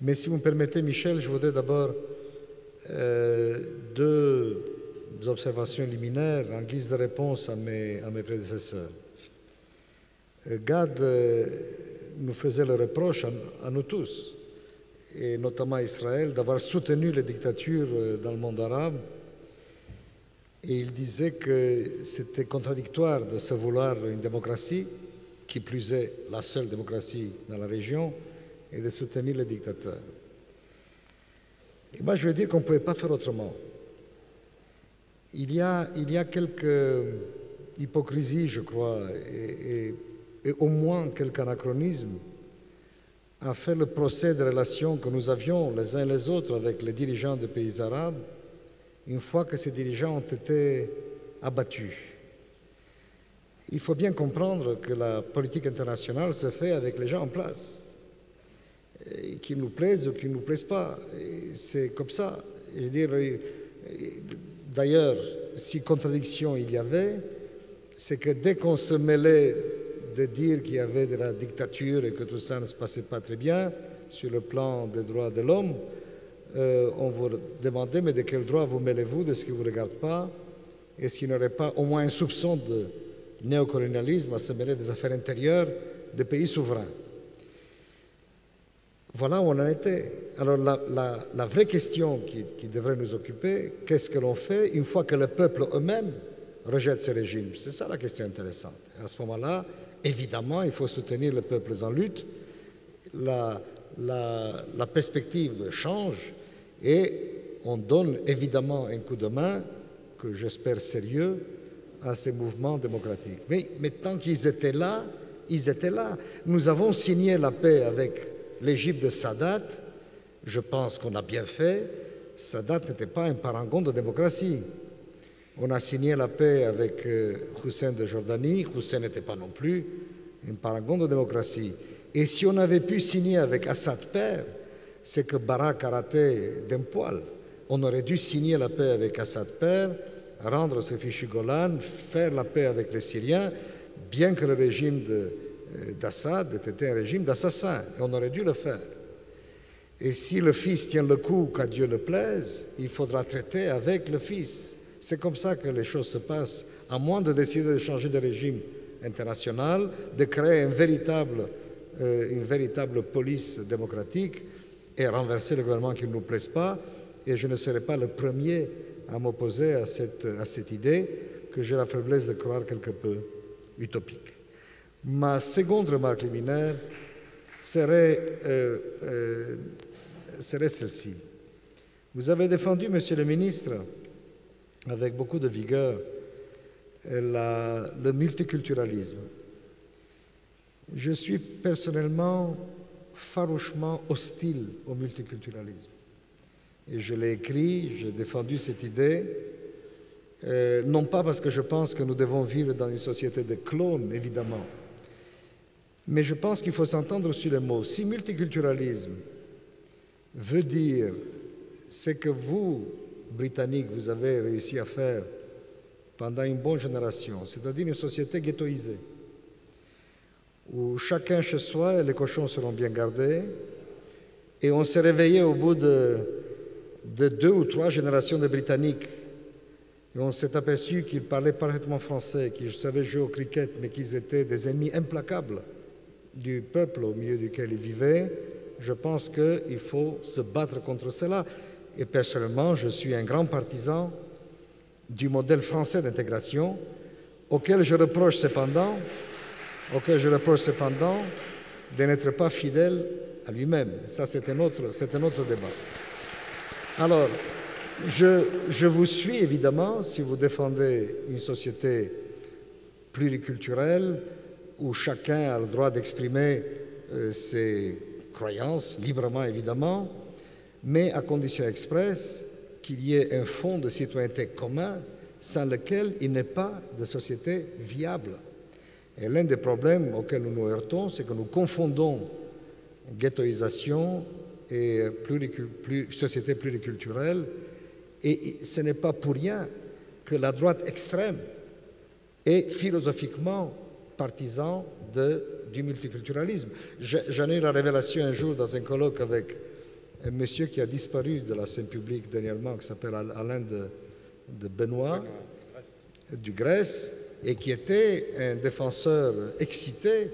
Mais si vous me permettez, Michel, je voudrais d'abord deux observations liminaires en guise de réponse à mes prédécesseurs. Gad nous faisait le reproche à nous tous, et notamment à Israël, d'avoir soutenu les dictatures dans le monde arabe. Et il disait que c'était contradictoire de se vouloir une démocratie, qui plus est la seule démocratie dans la région, et de soutenir les dictateurs. Et moi, je veux dire qu'on ne pouvait pas faire autrement. Il y a quelques hypocrisies, je crois, et au moins quelques anachronismes à faire le procès des relations que nous avions les uns et les autres avec les dirigeants des pays arabes, une fois que ces dirigeants ont été abattus. Il faut bien comprendre que la politique internationale se fait avec les gens en place, qu'ils nous plaisent ou qu'ils ne nous plaisent pas. C'est comme ça. Je veux dire, d'ailleurs, si contradiction il y avait, c'est que dès qu'on se mêlait de dire qu'il y avait de la dictature et que tout ça ne se passait pas très bien sur le plan des droits de l'homme, on vous demandait, mais de quel droit vous mêlez-vous, de ce qui ne vous regarde pas? Est-ce qu'il n'y aurait pas au moins un soupçon de néocolonialisme à se mêler des affaires intérieures des pays souverains? Voilà où on en était. Alors la vraie question qui devrait nous occuper, qu'est-ce que l'on fait une fois que le peuple eux-mêmes rejette ces régimes? C'est ça la question intéressante. Et à ce moment-là, évidemment, il faut soutenir les peuples en lutte. La perspective change et on donne évidemment un coup de main, que j'espère sérieux, à ces mouvements démocratiques. Mais tant qu'ils étaient là, ils étaient là. Nous avons signé la paix avec l'Égypte de Sadat. Je pense qu'on a bien fait. Sadat n'était pas un parangon de démocratie. On a signé la paix avec Hussein de Jordanie. Hussein n'était pas non plus un parangon de démocratie. Et si on avait pu signer avec Assad père, c'est que Barak a raté d'un poil. On aurait dû signer la paix avec Assad père, rendre ce fichu Golan, faire la paix avec les Syriens, bien que le régime d'Assad était un régime d'assassins. Et on aurait dû le faire. Et si le fils tient le coup, qu'à Dieu le plaise, il faudra traiter avec le fils. C'est comme ça que les choses se passent, à moins de décider de changer de régime international, de créer une véritable police démocratique et renverser le gouvernement qui ne nous plaise pas. Et je ne serai pas le premier à m'opposer à cette idée que j'ai la faiblesse de croire quelque peu utopique. Ma seconde remarque liminaire serait celle-ci. Vous avez défendu, Monsieur le ministre, avec beaucoup de vigueur, le multiculturalisme. Je suis personnellement farouchement hostile au multiculturalisme. Et je l'ai écrit, j'ai défendu cette idée, non pas parce que je pense que nous devons vivre dans une société de clones, évidemment, mais je pense qu'il faut s'entendre sur les mots. Si multiculturalisme veut dire ce que vous, Britanniques, vous avez réussi à faire pendant une bonne génération, c'est-à-dire une société ghettoisée, où chacun chez soi, les cochons seront bien gardés, et on s'est réveillé au bout de 2 ou 3 générations de Britanniques, et on s'est aperçu qu'ils parlaient parfaitement français, qu'ils savaient jouer au cricket, mais qu'ils étaient des ennemis implacables du peuple au milieu duquel ils vivaient. Je pense qu'il faut se battre contre cela. Et personnellement, je suis un grand partisan du modèle français d'intégration, auquel je reproche cependant de n'être pas fidèle à lui-même. Ça, c'est un autre débat. Alors, je vous suis évidemment si vous défendez une société pluriculturelle où chacun a le droit d'exprimer ses croyances, librement évidemment, mais à condition expresse qu'il y ait un fond de citoyenneté commun sans lequel il n'est pas de société viable. Et l'un des problèmes auxquels nous nous heurtons, c'est que nous confondons ghettoisation et société pluriculturelle, et ce n'est pas pour rien que la droite extrême est philosophiquement partisan du multiculturalisme. J'en ai eu la révélation un jour dans un colloque avec un monsieur qui a disparu de la scène publique dernièrement, qui s'appelle Alain de Benoît, du Grèce, et qui était un défenseur excité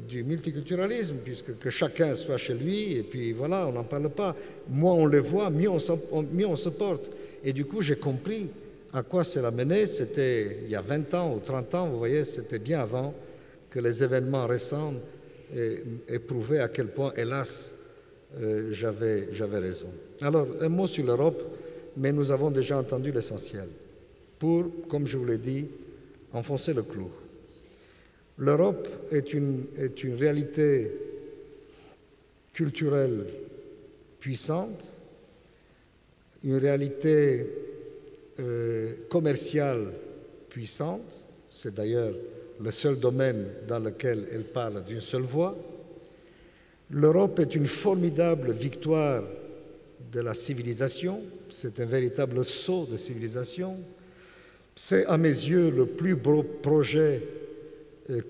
du multiculturalisme, puisque que chacun soit chez lui, et puis voilà, on n'en parle pas. Moins on le voit, mieux on se porte. Et du coup, j'ai compris à quoi cela menait. C'était il y a 20 ans ou 30 ans, vous voyez, c'était bien avant que les événements récents aient prouvé à quel point, hélas, j'avais raison. Alors, un mot sur l'Europe, mais nous avons déjà entendu l'essentiel. Pour, comme je vous l'ai dit, enfoncer le clou. L'Europe est une réalité culturelle puissante, une réalité commerciale puissante, c'est d'ailleurs le seul domaine dans lequel elle parle d'une seule voix. L'Europe est une formidable victoire de la civilisation, c'est un véritable saut de civilisation. C'est à mes yeux le plus beau projet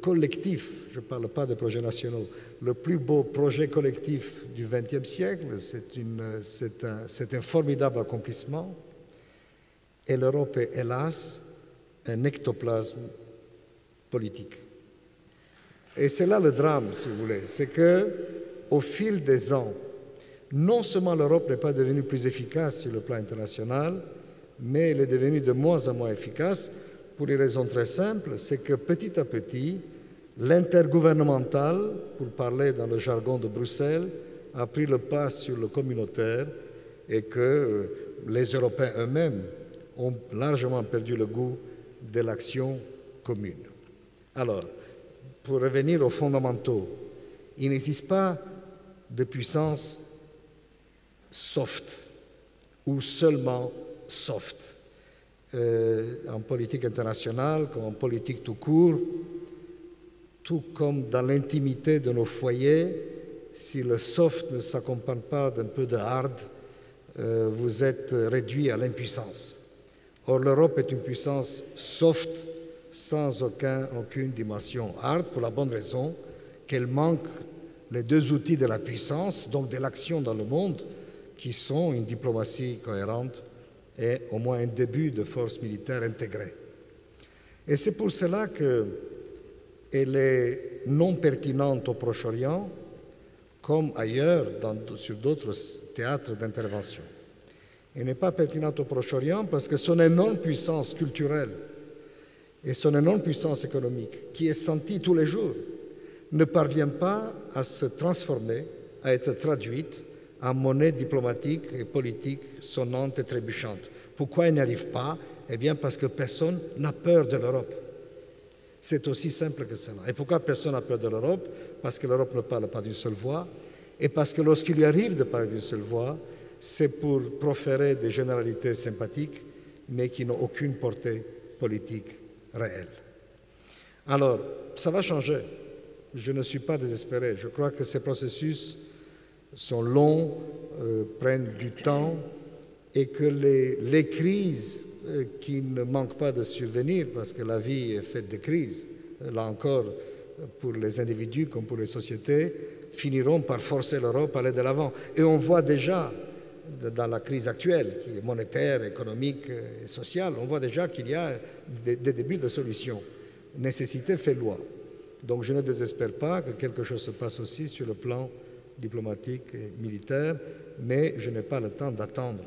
collectif, je ne parle pas de projets nationaux, le plus beau projet collectif du XXe siècle, c'est un formidable accomplissement. Et l'Europe est, hélas, un ectoplasme politique. Et c'est là le drame, si vous voulez, c'est qu'au fil des ans, non seulement l'Europe n'est pas devenue plus efficace sur le plan international, mais elle est devenue de moins en moins efficace pour une raison très simple, c'est que petit à petit, l'intergouvernemental, pour parler dans le jargon de Bruxelles, a pris le pas sur le communautaire et que les Européens eux-mêmes ont largement perdu le goût de l'action commune. Alors, pour revenir aux fondamentaux, il n'existe pas de puissance soft ou seulement soft. En politique internationale, comme en politique tout court, tout comme dans l'intimité de nos foyers, si le soft ne s'accompagne pas d'un peu de hard, vous êtes réduit à l'impuissance. Or, l'Europe est une puissance soft, sans aucune dimension hard, pour la bonne raison qu'elle manque les deux outils de la puissance, donc de l'action dans le monde, qui sont une diplomatie cohérente et au moins un début de force militaire intégrée. Et c'est pour cela qu'elle est non pertinente au Proche-Orient, comme ailleurs sur d'autres théâtres d'intervention. Elle n'est pas pertinente au Proche-Orient parce que son énorme puissance culturelle et son énorme puissance économique, qui est sentie tous les jours, ne parvient pas à se transformer, à être traduite en monnaie diplomatique et politique sonnante et trébuchante. Pourquoi elle n'y arrive pas? Eh bien parce que personne n'a peur de l'Europe. C'est aussi simple que cela. Et pourquoi personne n'a peur de l'Europe? Parce que l'Europe ne parle pas d'une seule voix, et parce que lorsqu'il lui arrive de parler d'une seule voix, c'est pour proférer des généralités sympathiques, mais qui n'ont aucune portée politique réelle. Alors, ça va changer. Je ne suis pas désespéré. Je crois que ces processus sont longs, prennent du temps, et que les crises qui ne manquent pas de survenir, parce que la vie est faite de crises, là encore, pour les individus comme pour les sociétés, finiront par forcer l'Europe à aller de l'avant. Et on voit déjà, dans la crise actuelle, qui est monétaire, économique et sociale, on voit déjà qu'il y a des débuts de solutions. Nécessité fait loi. Donc je ne désespère pas que quelque chose se passe aussi sur le plan diplomatique et militaire, mais je n'ai pas le temps d'attendre,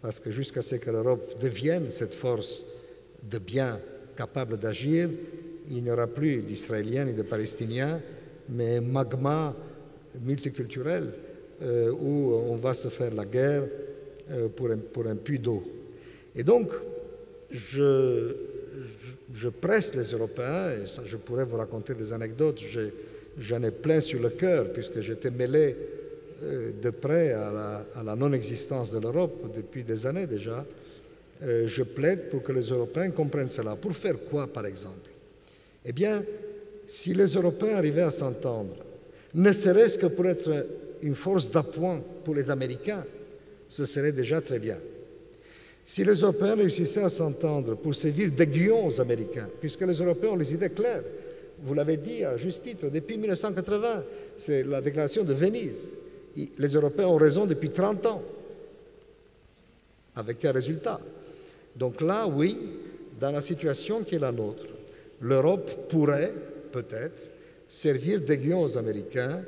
parce que jusqu'à ce que l'Europe devienne cette force de bien capable d'agir, il n'y aura plus d'Israéliens ni de Palestiniens, mais un magma multiculturel où on va se faire la guerre pour un puits d'eau. Et donc, je presse les Européens, et ça, je pourrais vous raconter des anecdotes, j'en ai plein sur le cœur, puisque j'étais mêlé de près à la non-existence de l'Europe depuis des années déjà. Je plaide pour que les Européens comprennent cela. Pour faire quoi, par exemple? Eh bien, si les Européens arrivaient à s'entendre, ne serait-ce que pour être une force d'appoint pour les Américains, ce serait déjà très bien. Si les Européens réussissaient à s'entendre pour servir d'aiguillon aux Américains, puisque les Européens ont les idées claires, vous l'avez dit à juste titre, depuis 1980, c'est la déclaration de Venise. Les Européens ont raison depuis 30 ans. Avec quel résultat? Donc là, oui, dans la situation qui est la nôtre, l'Europe pourrait, peut-être, servir d'aiguillon aux Américains.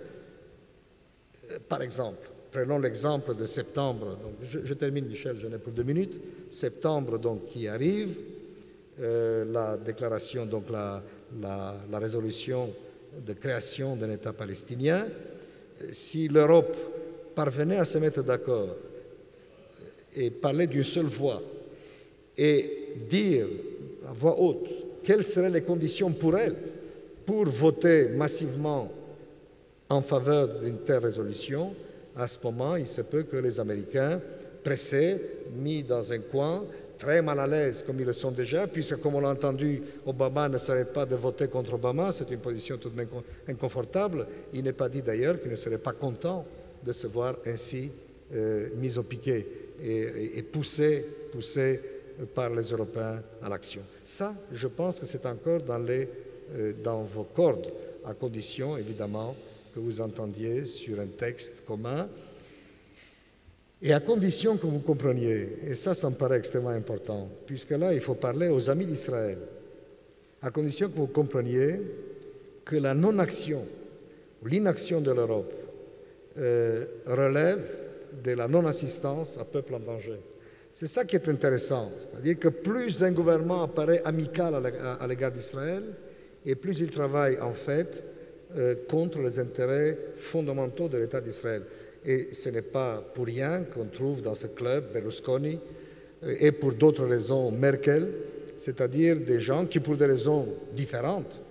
Par exemple, prenons l'exemple de septembre. Donc, je termine, Michel, j'en ai pour 2 minutes. Septembre, donc, qui arrive, la déclaration, donc la résolution de création d'un État palestinien. Si l'Europe parvenait à se mettre d'accord et parler d'une seule voix et dire à voix haute quelles seraient les conditions pour elle pour voter massivement en faveur d'une telle résolution, à ce moment, il se peut que les Américains, pressés, mis dans un coin, très mal à l'aise comme ils le sont déjà, puisque comme on l'a entendu, Obama ne s'arrête pas de voter contre Obama, c'est une position tout de même inconfortable. Il n'est pas dit d'ailleurs qu'il ne serait pas content de se voir ainsi mis au piquet et poussé par les Européens à l'action. Ça, je pense que c'est encore dans vos cordes, à condition, évidemment, que vous entendiez sur un texte commun, et à condition que vous compreniez, et ça me paraît extrêmement important, puisque là, il faut parler aux amis d'Israël, à condition que vous compreniez que la non-action, ou l'inaction de l'Europe relève de la non-assistance à peuple en danger. C'est ça qui est intéressant, c'est-à-dire que plus un gouvernement apparaît amical à l'égard d'Israël, et plus il travaille en fait contre les intérêts fondamentaux de l'État d'Israël. Et ce n'est pas pour rien qu'on trouve dans ce club Berlusconi et pour d'autres raisons Merkel, c'est-à-dire des gens qui, pour des raisons différentes,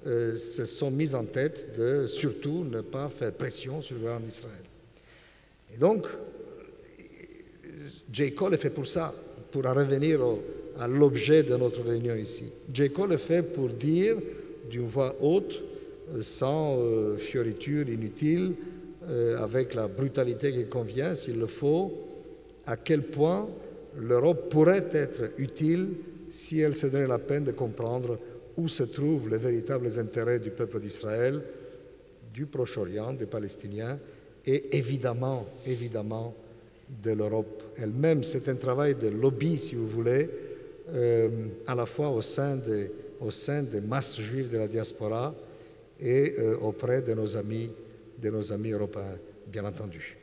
se sont mis en tête de surtout ne pas faire pression sur le gouvernement d'Israël. Et donc, J. Cole est fait pour ça, pour en revenir à l'objet de notre réunion ici. J. Cole est fait pour dire d'une voix haute, sans fioriture inutile, avec la brutalité qui convient, s'il le faut, à quel point l'Europe pourrait être utile si elle se donnait la peine de comprendre où se trouvent les véritables intérêts du peuple d'Israël, du Proche-Orient, des Palestiniens, et évidemment de l'Europe elle-même. C'est un travail de lobby, si vous voulez, à la fois au sein des masses juives de la diaspora et auprès de nos amis européens, bien entendu.